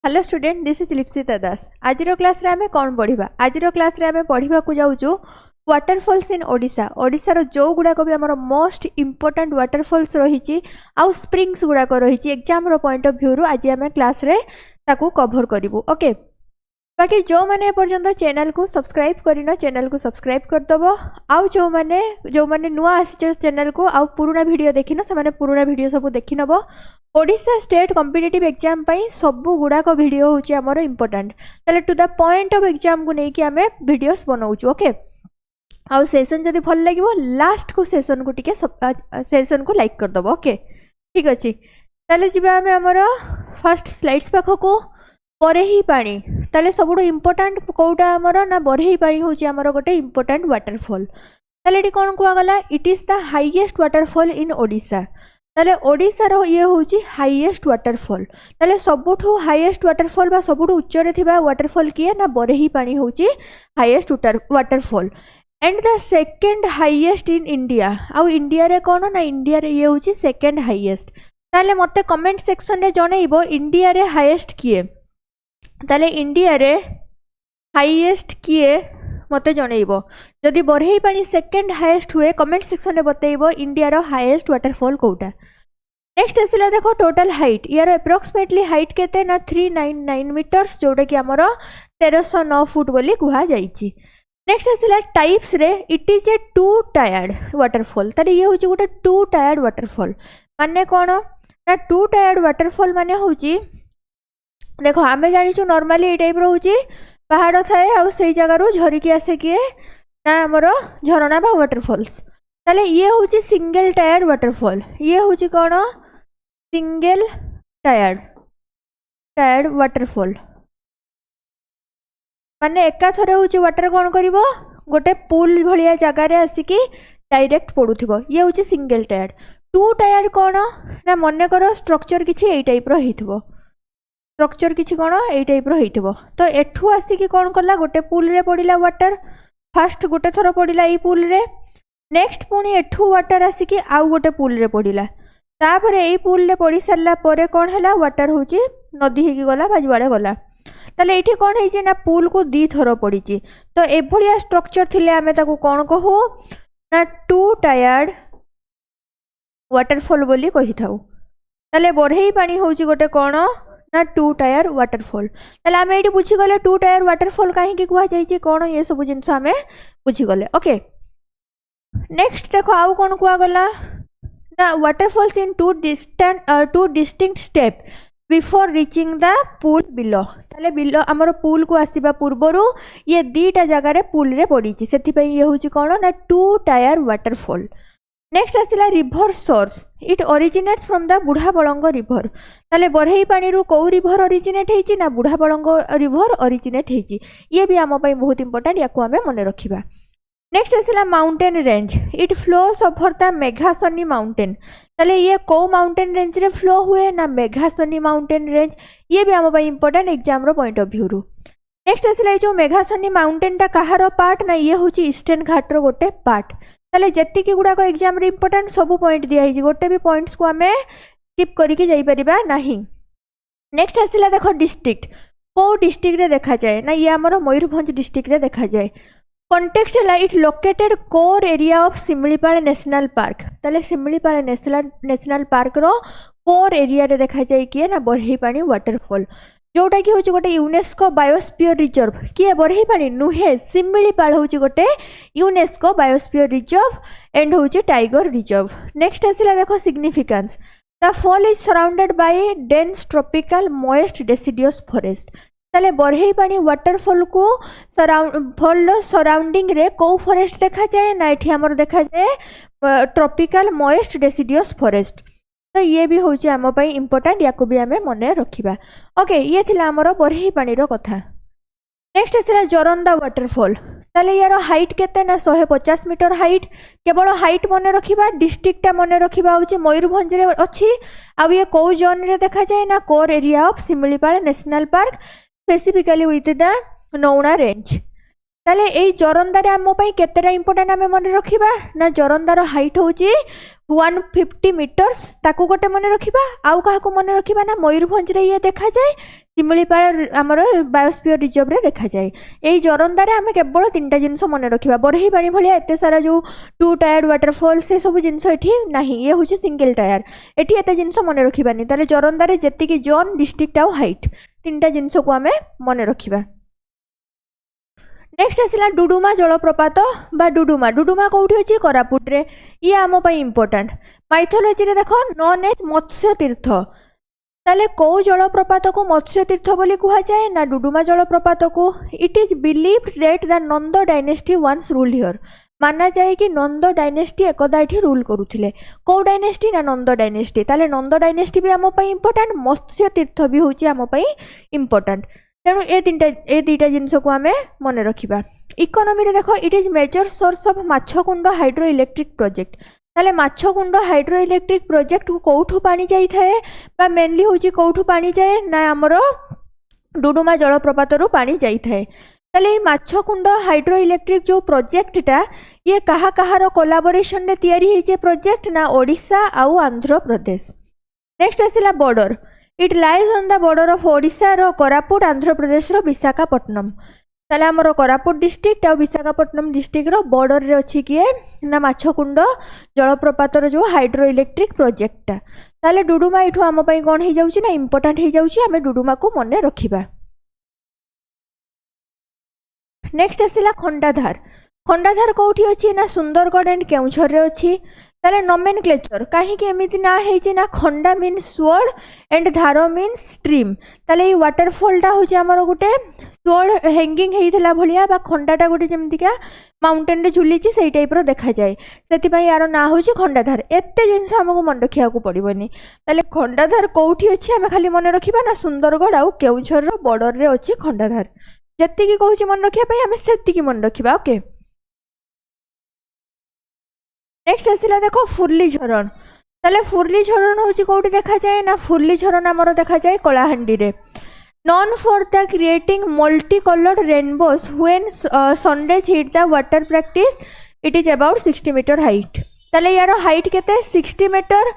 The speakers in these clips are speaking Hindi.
हेलो स्टूडेंट दिस इज लिप्सिता दास। आज क्लास रे आमे कौन पढ़िबा? आज क्लास रे आमे पढ़िबा को जाउछु वाटरफॉल्स इन ओडिशा। ओडिशा रो जो गुडाको भी हमर मोस्ट इंपोर्टेंट वाटरफॉल्स रहिछि आउ स्प्रिंग्स गुडाको रहिछि एग्जाम रो पॉइंट ऑफ व्यू रो आज आमे क्लास रे ताकू कवर करिवु। ओके, बाकी जो माने पर्यंत चैनल को सब्सक्राइब करिनो चैनल को सब्सक्राइब कर दबो। आउ जो माने नुआ आसी चैनल को आउ पुराना वीडियो देखिनो से माने पुराना वीडियो सब देखि नबो। ओडिशा स्टेट कॉम्पिटिटिव एग्जाम पई सब गुडा को वीडियो होची हमर इंपोर्टेंट, तले to the point of exam को नै कि हमें वीडियोस बनाउछु। ओके, आउ सेशन जदी भल लागिवो लास्ट को सेशन को टिके सेशन को लाइक कर दबो। ओके, ठीक अछि। तले जिबा हमें हमर फर्स्ट स्लाइड्स पाखो को बरेही पानी। ताले सबुडो इंपोर्टेंट कोउटा हमर ना बरेही पानी होची हमर गोटे इंपोर्टेंट वाटरफॉल। ताले एटी कोन कुआ गला? It is the highest waterfall in Odisha. ताले ओडिशा रो ये होची हाईएस्ट वाटरफॉल। ताले सबुठो हाईएस्ट वाटरफॉल बा सबुठो उच्च रे थिबा वाटरफॉल किए ना बरेही पानी होची highest waterfall and the second highest in India. आउ इंडिया रे कोन ना इंडिया रे ये होची सेकंड हाईएस्ट। ताले मते कमेंट सेक्शन रे जणैबो इंडिया रे हाईएस्ट किए। ताले इंडिया रे हाईएस्ट किए मते जणैबो। जदि बरेही पानी सेकंड हाईएस्ट हुए कमेंट सेक्शन रे बतैबो इंडिया रो हाईएस्ट वाटरफॉल कोउटा। नेक्स्ट आसिला देखो टोटल हाइट। यार अप्रोक्सीमेटली हाइट केते ना 399 मीटर्स, जोटा कि हमरो 1309 फुट बोली कुहा जाईची। नेक्स्ट आसिला टाइप्स रे it is a to tired waterfall. ताले ये होची गोटे टू टायर्ड वाटरफॉल। माने कोन ना टू टायर्ड वाटरफॉल माने होची देखो आमे जानिछु नॉर्मली ए टाइप रो होची पहाड़ थाए आ सेई जगह रो झरिकी आसे किए ना हमरो झरना बा वाटरफॉल्स। ताले ये होची सिंगल टायर वाटरफॉल। ये होची कोन सिंगल टायर्ड वाटरफॉल माने एका थरे होची वाटर कोन करिवो गोटे पूल भलिया जगह रे आसिकी डायरेक्ट पडुथिबो। ये होची सिंगल टायर। टू टायर कोन ना मने करो स्ट्रक्चर किछि एई टाइप रो हिथबो। स्ट्रक्चर किछि कोन एई टाइप रो हिथबो। तो एठू आसिकी कोन करला गोटे पूल रे पडिला वाटर। फर्स्ट गोटे थरो पडिला ई पूल रे, नेक्स्ट पुनी एठू वाटर आसिकी आउ गोटे पूल रे पडिला। तापरे एई पूल रे पडी सरला परे कोन हला वाटर होची नदी हेकी गला बाजवाडे गला। ताले एठी कोन हेची ना पूल को दी थरो पडीची। तो एभलिया स्ट्रक्चर थिले आमे ताको कोन कहू ना टू टायर्ड वाटरफॉल बोली कहि थाउ। ताले बरेही पानी होची गोटे कोन ना टू टायर वाटरफॉल। ताले आमे एठी बुझी गले टू टायर वाटरफॉल काहे की कुआ जाईची कोन ये सब जिंस आमे बुझी गले। ओके, नेक्स्ट देखो आउ कोन कुआ गला ना waterfalls in two distinct step before reaching the pool below. ताले बिलो हमर पूल को आसीबा पूर्वरु ये दीटा जगह रे पूल रे पडीची, सेथि पई ये होची कोन ना टू टायर वाटरफॉल। नेक्स्ट आसिला river source. It originates from the Budhabalanga river. ताले बरेही पानी रू को रिवर ओरिजिनेट हेची ना बुढ़ाबलंग रिवर ओरिजिनेट हेची। ये भी आम पई बहुत इंपोर्टेंट, याकू आमे मने रखिबा। नेक्स्ट आसिला mountain range. It flows over the Meghasani mountain. ताले ये को माउंटेन रेंज रे फ्लो हुए ना मेघासनी माउंटेन रेंज। ये भी आम पई इंपोर्टेंट एग्जाम रो पॉइंट ऑफ व्यू रू। नेक्स्ट आसिला जो मेघासनी माउंटेन टा कहारो पार्ट ना ये होची ईस्टर्न घाट रो गोटे पार्ट। ताले जति की गुडा को एग्जाम रे इंपोर्टेंट सब पॉइंट दिया हिजी, गोटे भी पॉइंट्स को हमें स्किप करके जाई परिबा नाही। नेक्स्ट आसिला देखो डिस्ट्रिक्ट। को डिस्ट्रिक्ट रे देखा जाए ना ये हमरो मयूरभंज डिस्ट्रिक्ट रे देखा जाए। कॉन्टेक्स्ट है it located core area of Similipal national park. ताले सिमलीपाल नेशनल पार्क रो कोर एरिया रे देखा जाए किए ना बरेही पानी वाटरफॉल, जोटा कि होची गोटे यूनेस्को बायोस्फीयर रिजर्व। किए बरेही पानी नुहे, सिमलीपाल होची गोटे यूनेस्को बायोस्फीयर रिजर्व एंड होची टाइगर रिजर्व। नेक्स्ट आसिला देखो significance. The fall is surrounded by dense tropical moist deciduous forest. ताले बरेही पानी वाटरफॉल को फॉल सराउंडिंग रे को फॉरेस्ट देखा जाए ना एठी हमर देखा जाए ट्रॉपिकल मॉइस्ट डेसिडियस फॉरेस्ट। तो ये भी होची आम पई इंपोर्टेंट, याकू भी आमे मने रखिबा। ओके, ये थिला हमर बरेही पानी रो कथा। नेक्स्ट आसिला जोरंदा वाटरफॉल। ताले यार हाइट केते ना 150 मीटर हाइट। केवल हाइट मने रखिबा, डिस्ट्रिक्ट टा मने रखिबा होची मयूरभंज रे अछि। आ ये को जोन रे देखा जाए ना core area of Similipal national park specifically with the Nauna range. ताले एई जोरंदा रे आम पई केतेटा इंपोर्टेंट आमे मने रखिबा ना जोरंदा रो हाइट होची 150 मीटर्स ताकू गोटे मन रखा आउ क्या मन रखा ना मयूरभंज रे ये देखा जाए शिमिलीपाल आमर बायोस्फीयर रिजर्व रे देखा जाए यही जोरंदारे आम केवल 3टा जिनस मन रखा बरही पानी भाया एत सारा जो 2 टायर वाटरफॉल से सब जिनस ये ना ये हूँ सिंगल टायर एटी एत जिनस मन रखानी ताले जोरंदारे जी जोन डिस्ट्रिक्ट आउ हाइट 3टा जिनस को आम मन रखा। नेक्स्ट आसला डुडुमा जलप्रपात बा डुडुमा डुडुमा कौटी अच्छी कोरापुट रे ये आम इम्पोर्टाट माइथोलोजी रे देख नॉन एज मत्स्य तीर्थ ताले कौ जलप्रपात को मत्स्य तीर्थ बोली कहा जाए ना डुडुमा जलप्रपात को it is believed that the Nanda dynasty once ruled here माना जाए कि नंद डायनेस्टी एकदा ये रूल करुले कौ डायनेस्टी ना नंद डायनेस्टी ताले नंद डायनेस्टी भी आम इम्पोर्टाट मत्स्य तीर्थ भी हूँ आम इम्पोर्टाट तेणु ए दुईटा जिनस को आम मन रखा। इकोनॉमी रे देख it is major source of Machkund hydro electric project ताले माछकुंड हाइड्रो इलेक्ट्रिक प्रोजेक्ट कौठू पानी जाए मेनली हूँ कौठू पानी जाए ना आमर डुडुमा जलप्रपात पानी जाए ताले माछकुंड हाइड्रो इलेक्ट्रिक जो प्रोजेक्टटा ये कहा कहार कोलाबोरेशन रे तैयारी होइछे प्रोजेक्ट ना ओडिशा आउ आंध्र प्रदेश। नेक्स्ट आसिला border it lies on the border of Odisha रो कोरापुट आंध्र प्रदेश रो विशाखापट्टनम ताले आमर कोरापुट डिस्ट्रिक्ट आ विशाखापट्टनम डिस्ट्रिक्ट रो बॉर्डर रे अछि किए ना माछकुंड जलप्रपात जो हाइड्रो इलेक्ट्रिक प्रोजेक्टटा ताले डुडुमा इठु आम पई कोन हे जाउछि ना इंपोर्टेंट हे जाउछि आमे डुडुमा को मने रखिबा। नेक्स्ट आसिला खंडाधार खंडाधार कौटी अच्छी ना सुंदरगढ़ एंड केउझर रे अच्छी ताले नोमेनक्लेचर कहीं एमती ना है ना खंडा मीन स्वॉर्ड एंड धार मीन स्ट्रीम ताले ये वाटरफॉलटा हूँ आमर गोटे स्वॉर्ड हैंगिंग होता भाया खंडाटा गोटे जमतीका माउंटेन रे झुली से टाइप देखा जाए से यार ना हूँ खंडाधार एत जिन आमको मन रखा पड़ोनी ताले खंडाधार कौटी अच्छी आम खाली मन रखा ना सुंदरगढ़ आउ केउझर बॉर्डर रे अच्छी खंडाधार जी कौच मन रखापी आम से मन रखा। ओके नेक्स्ट आसला देख फुर्ली झरण ताले फुर्ली झरण हूँ कौटी देखा जाए ना फुर्ली झरण आमर देखा जाए कलाहांडी रे known for the creating multi coloured rainbows when sunrise hit the water practice it is about 60 metre height ताले यार हाइट केते 60 मीटर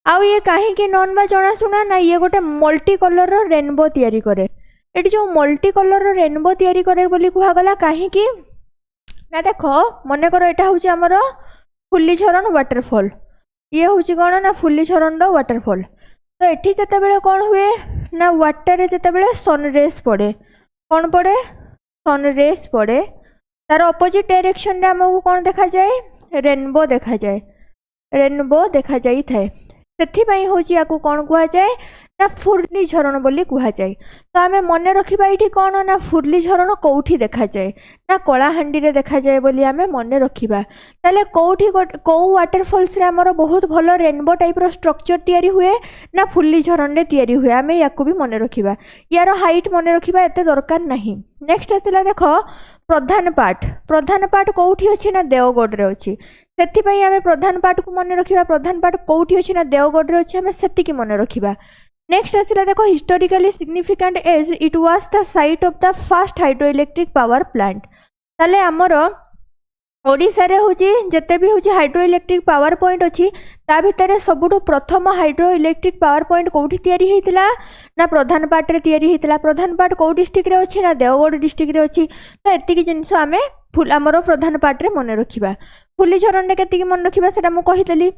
आउ ये कहीं नॉन में जनाशुना ना ये गोटे मल्टी कलर रेनबो तैयारी करे ये जो मल्टी कलर रेनबो तैयारी करे बोली कहगला कहीं ना देख मनकर यहाँ हूँ आमर फुल्ली झरण वाटरफॉल ये हूँ कौन ना फुल्ली झरण वाटरफॉल तो ये जिते कौन हुए ना वाटर जिते सनरेज पड़े कौन पड़े सनरेज पड़े तार अपोजिट डायरेक्शन रे आमको कौन देखा जाए रेनबो देखा जाई थाए से हूँ या कौन कह जाए ना फुर्ली झरण बोली कह जाए तो आम मन रखा ये कौन ना फुर्ली झरण कौटी देखा जाए ना कलाहांडी रे देखा जाए बोली आम मन रखा ताले कौटी कौ वाटरफॉल्स रे आमर बहुत भल रेनबो टाइप रो स्ट्रक्चर तैयारी हुए ना फुर्ली झरण रे तैयारी हुए आम या भी मन रखा यार हाइट मन रखा एत दरकार नहीं। नेक्स्ट आसला देख प्रधान पार्ट कौटी अच्छी ना देवगढ़ रे अच्छी से आम प्रधान पार्ट को मन रखा प्रधान पार्ट कौटी अच्छी ना देवगढ़ रे अच्छी आम से मन रखा। नेक्स्ट आसला देख historically significant as it was the site of the first hydro electric power plant ताले आमर ओडिशा रे होची जते भी होची हाइड्रो इलेक्ट्रिक पावर पॉइंट अच्छी ता भितर सबुठु प्रथम हाइड्रो इलेक्ट्रिक पावर पॉइंट कौटी तैयारी होइतिला ना प्रधान पार्ट रे तैयारी होइतिला प्रधान पार्ट कौ डिस्ट्रिक्ट रे अच्छी ना देवगढ़ डिस्ट्रिक्ट रे अच्छी तो एतिकी जिनस आमे आमर प्रधान पार्ट रे मन रखिबा फुली झरण रे केतिकी मन रखिबा सेटा मु कहितली।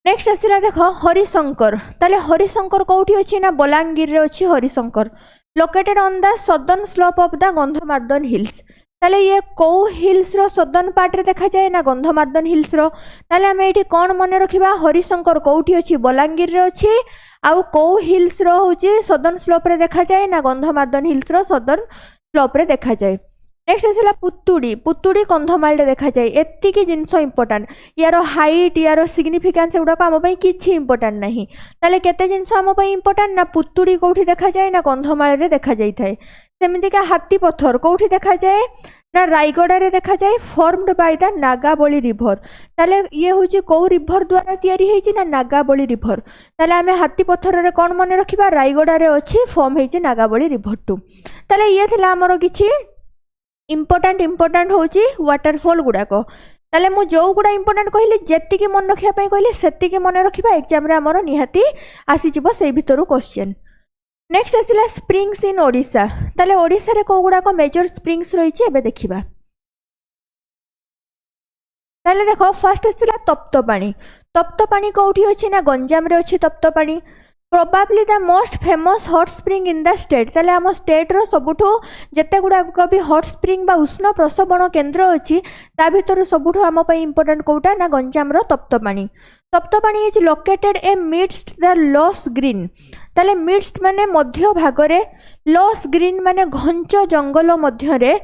नेक्स्ट आसला देख हरिशंकर ताले हरिशंकर कौटी अच्छी ना बलांगीर रे अच्छी Harishankar located on the southern slope of the Gandhamardan hills ताले ये कौ हिल्स रो सदर्न पार्ट रे देखा जाए ना गंधमार्दन हिल्स रो ताले आम ये कौन मन रखा हरिशंकर कौटी अच्छी बलांगीर रे अच्छी आउ कौ हिल्स रो होची सदर्न स्लोप रे देखा जाए ना गंधमार्दन हिल्स रो सदर्न स्लोप रे देखा जाए। नेक्स्ट आसला पुतुड़ी कंधमाल देखा जाए एतिकी जिनस इंपोर्टाट यार हाइट यार सिग्निफिकेंस गुड़ाक आम किसी इंपोर्टाट नहीं ताले केते जिनस आम इंपोर्टाट ना पुतुड़ी कौटी देखा जाए ना कंधमाल रे देखा जाए थाए सेमितिका हाथी पत्थर कौटी देखा जाए ना रायगड़ा रे देखा जाए formed by the Nagavali river ताले ये हूँ कौ रिभर द्वारा तैयारी होइछि ना नागाबली रिभर ताले आमे हाथी पत्थर रे कौन मन रखिबा रायगड़ा रे अच्छी फॉर्म होइछि नागाबली रिभर टू ताले ये थिला हमर किछि इंपोर्टाट हूँ वाटरफॉल गुड़ाक ताले मु जो गुड़ा इंपोर्टेंट कहली जेतिकी मन रखिया पई कहली सेतिकी मन रखिबा एग्जाम रे हमर निहाती आसी जिवो सेई भितरु क्वेश्चन। नेक्स्ट आसिला स्प्रिंग्स इन ओडिशा। ताले ओडिशा रे को गुड़ा को मेजर स्प्रिंग्स रहिछि एबे देखिबा। ताले देखो फर्स्ट आसिला तप्तपाणी। तप्तपाणी कोठी अछि ना गंजाम रे अछि Taptapani. Probably the most famous hot spring in the state. ताले आम स्टेट रो सबुठो जेते गुड़ाक भी हॉट स्प्रिंग बा उष्ण प्रसवण केन्द्र अछि ता भितर सबुठो आम पई इंपोर्टेंट कोटा ना गंजाम रो Taptapani. Taptapani is located amidst the lush green. ताले मिडस्ट माने मध्य भाग रे, लॉस ग्रीन माने घंच जंगल मध्य रे,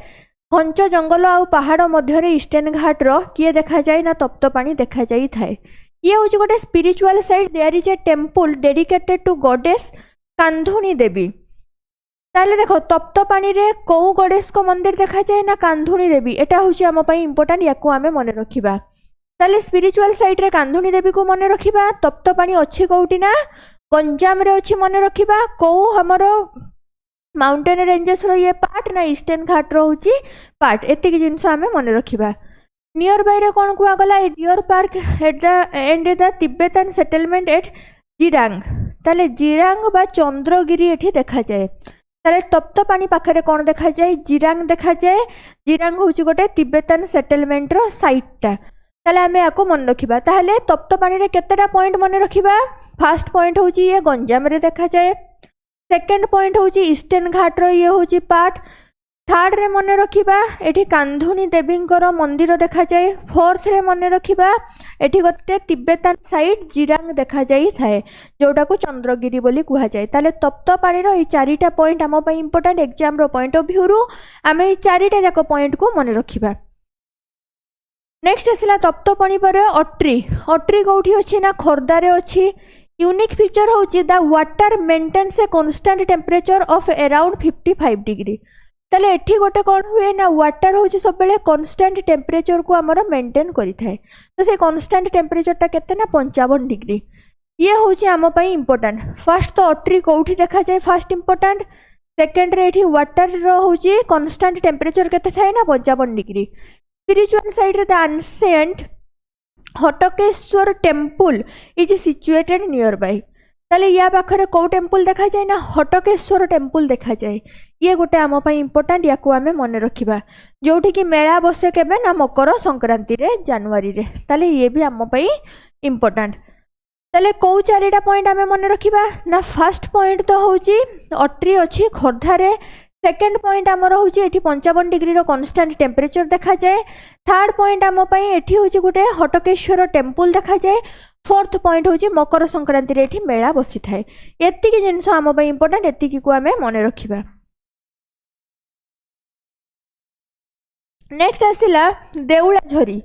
घंच जंगल आ पहाड़ मध्य रे ईस्टर्न घाट रो किए देखा जाय ना तप्तपाणी देखा जाई थाए। ये हूँ गोटे spiritual site. There is a temple dedicated to goddess Kandhuni Devi. ताले देखो तप्तपाणी रे को गॉडेस को मंदिर देखा जाए ना कांधुणी देवी। एटा हूँ आम पई इंपोर्टेंट, याकू आमे मन रखिबा। ताले स्पिरिचुअल साइट रे कांधुणी देवी को मन रखिबा। तप्तपाणी अछि कोउटी ना गंजाम रे अछि मन रखिबा। को हमरो माउंटेन रेंजेस रो ये पार्ट ना ईस्टर्न घाट रो होची पार्ट। एतिक जिंस आमे मन रखिबा। नियर बाय रे कोन कुआ गला a deer park at the end the Tibetan settlement at Jirang. ताले जिरांग बा चंद्रगिरी एठी देखा जाए। ताले तप्तपाणी पाखरे कोन देखा जाए जिरांग देखा जाए। जिरांग होची गोटे तिब्बतन सेटलमेंट रो साइट ता। ताले आमे याको मन रखिबा। ताले तप्तपाणी रे केतेटा पॉइंट मन रखिबा। फर्स्ट पॉइंट होची ये गंजाम रे देखा जाए। सेकंड पॉइंट होची ईस्टर्न घाट रो ये होची पार्ट। थर्ड रे मन रखिबा एठी कांधुणी देवींकर मंदिर देखा जाए। फोर्थ रे मन रखिबा एठी गोटे तिब्बतन साइट जिरांग देखा जाई थाए जोटा को चंद्रगिरी बोली कुहा जाए। ताले तप्तपाणी रो ए चारिटा पॉइंट हम पई इंपोर्टेंट एग्जाम रो पॉइंट ऑफ व्यू रो आमे ए चारिटा जाक पॉइंट को मन रखिबा। नेक्स्ट आसिला तप्तपाणी पर अट्री। अट्री कोठी अछि ना खोर्धा रे अछि। यूनिक फीचर होची द वाटर मेंटेन्स ए constant temperature of around 55 degree. ताले एठी गोटे कौन हुए ना वाटर होची सब बेले कांस्टेंट टेंपरेचर को हमर मेंटेन करि थाए। तो से कांस्टेंट टेंपरेचर ता केते ना 55 डिग्री। ये होची आम पई इंपोर्टेंट। फर्स्ट तो अट्री कोठी देखा जाए फर्स्ट इंपोर्टेंट। सेकंड रे एठी वाटर रो होची कांस्टेंट टेंपरेचर केते थाए ना 55 डिग्री। स्पिरिचुअल साइड रे the ancient Hatkeshwar temple is situated near by. ताले या पाखरे को टेम्पल देखा जाए ना हटकेश्वर टेम्पल देखा जाए। ये गोटे आम पई इंपोर्टेंट, याकू आमे मन रखिबा। जोठी कि मेला बसे केबे ना मकर संक्रांति रे जनवरी रे। ताले ये भी आम पई इंपोर्टेंट। ताले को चारिटा पॉइंट आमे मन रखिबा ना फर्स्ट पॉइंट तो होची अट्री अछि खोर्धा रे। सेकंड पॉइंट आमर होची एठी 55 डिग्री रो कांस्टेंट टेंपरेचर देखा जाए। थर्ड पॉइंट आम पई एठी होची गोटे हटकेश्वर टेम्पल देखा जाए। फोर्थ पॉइंट होची मकर संक्रांति रे एठी मेला बसी थाए। एतिकी जिंस आम पई इंपोर्टेंट, एतिकी को आमे मन रखिबा। नेक्स्ट आसिला देउलाझरी।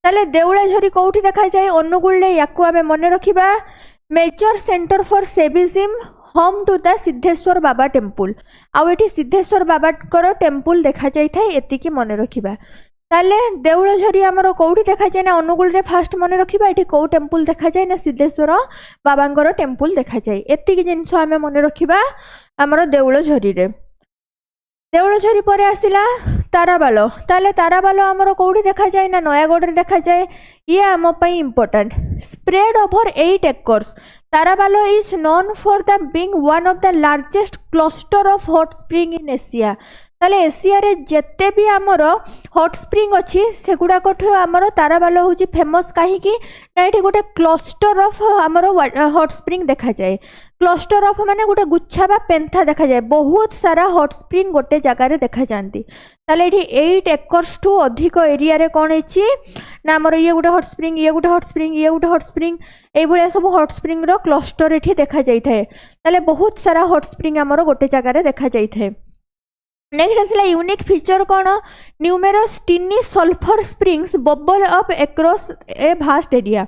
ताले देउलाझरी कोठी देखा जाए अनुगुल रे, याकू आमे मन रखिबा। Major center for Shaivism home to the Siddheswar Baba temple. आउ एठी सिद्धेश्वर बाबा कर टेम्पल देखा जाई थाए, एतिकी मन रखिबा। ताले देउलाझरी हमरो कोठी देखा जाए ना अनुगुल रे फर्स्ट मन रखिबा। एठी को टेम्पल देखा जाए ना सिद्धेश्वर बाबांकर टेम्पल देखा जाए। एतिकी जिंस आमे मन रखिबा हमरो देउलाझरी रे। देउलाझरी परे आसिला ताराबाल। ताले ताराबाल हमरो कोठी देखा जाए ना नयागढ़ रे देखा जाए। ये आम पई important. Spread over 8 acres. Tarabalo is known for the being one of the largest cluster of hot spring in Asia. ताले एशिया रे जेते भी आमर हॉट स्प्रिंग अच्छी से गुड़ाक आमर ताराबाल हूँ फेमस कहीं ना ये गोटे क्लस्टर ऑफ आमर हॉट स्प्रिंग देखा जाए। क्लस्टर ऑफ माने गोटे गुच्छा बा पेंथा देखा जाए। बहुत सारा हॉट स्प्रिंग गोटे जगार देखा जाती। ताले ये 8 एकर्स ठू अधिक एरिया रे कौन है ना आमर ये गोटे हॉट स्प्रिंग, ये गोटे हॉट स्प्रिंग, ये गोटे हॉट स्प्रिंग, ये सब हॉट स्प्रिंग रो क्लस्टर एठी देखा जाई थाए। ताले बहुत सारा हॉट स्प्रिंग आमर गोटे जगार देखा जाई थाए। नेक्स्ट आसला यूनिक फीचर कौन numerous tiny sulphur springs bubble up across a vast area.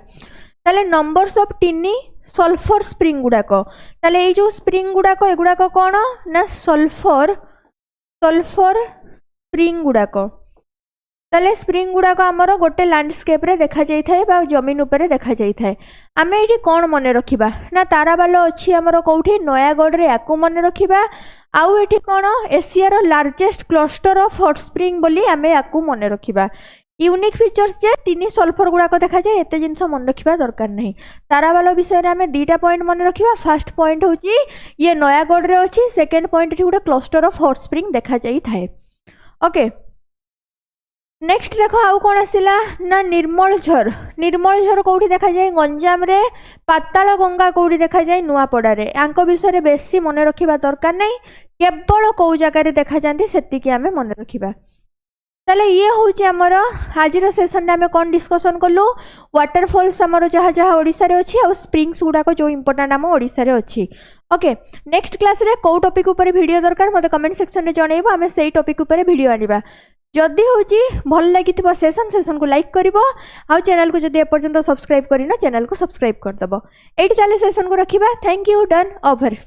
ताले numbers of tiny sulphur spring गुड़ाक। ताले ये जो स्प्रिंग गुड़ाक एगुड़ाक कौन ना सल्फर स्प्रिंग गुड़ाक। ताले स्प्रिंग गुड़ाक आमर गोटे लैंडस्केप रे देखा जाई थाए बा जमीन उपरे देखा जाई थाए। आमे एठी कोन मने रखिबा ना ताराबाल अछि आमर कोठी नयागढ़ रे, याकू मने रखिबा। आउ एठी कोन एशिया रो largest cluster of hot spring बोली आमे याकू मने रखिबा। यूनिक फीचर्स जे टिनी सल्फर गुड़ाक देखा जाए एत जिन मन रखा दरकार नहीं तारावाल विषय में आम दुईटा पॉइंट मन रखा फास्ट पॉइंट हूँ ये नयागढ़ रे अच्छी सेकेंड पॉइंट गोटे क्लस्टर ऑफ हॉट स्प्रिंग देखा जाई थाए ओके नेक्स्ट देख आउ कौन आसला ना निर्मल झर कौटी देखा जाए गंजाम रे पाताल गंगा कौटी देखा जाए नुआपड़ा रे यांक विषय बेसी मन रखा दरकार नहीं केवल कौ जगार देखा जाती से आम मन रखा ताले ये हूँ आमर आज सेसन आम कौन डिस्कसन कलु वाटरफॉल्स आमर जहाँ जहाँ ओडिशा रे अच्छी आ स्प्रिंग्स गुड़ाक जो इंपोर्टाट आम ओडिशा रे अच्छी ओके नेक्स्ट क्लास रे कौ टॉपिक ऊपर वीडियो दरकार मते कमेंट सेक्शन में जनइबो आम सेई टॉपिक ऊपर वीडियो आनिबा जदि हूँ भल लगी सेसन को लाइक कर चैनल को जदि एपर्यंत सब्सक्राइब करना चैनल को सब्सक्राइब करदेव ये सेसन को रखा थैंक यू डन ओवर।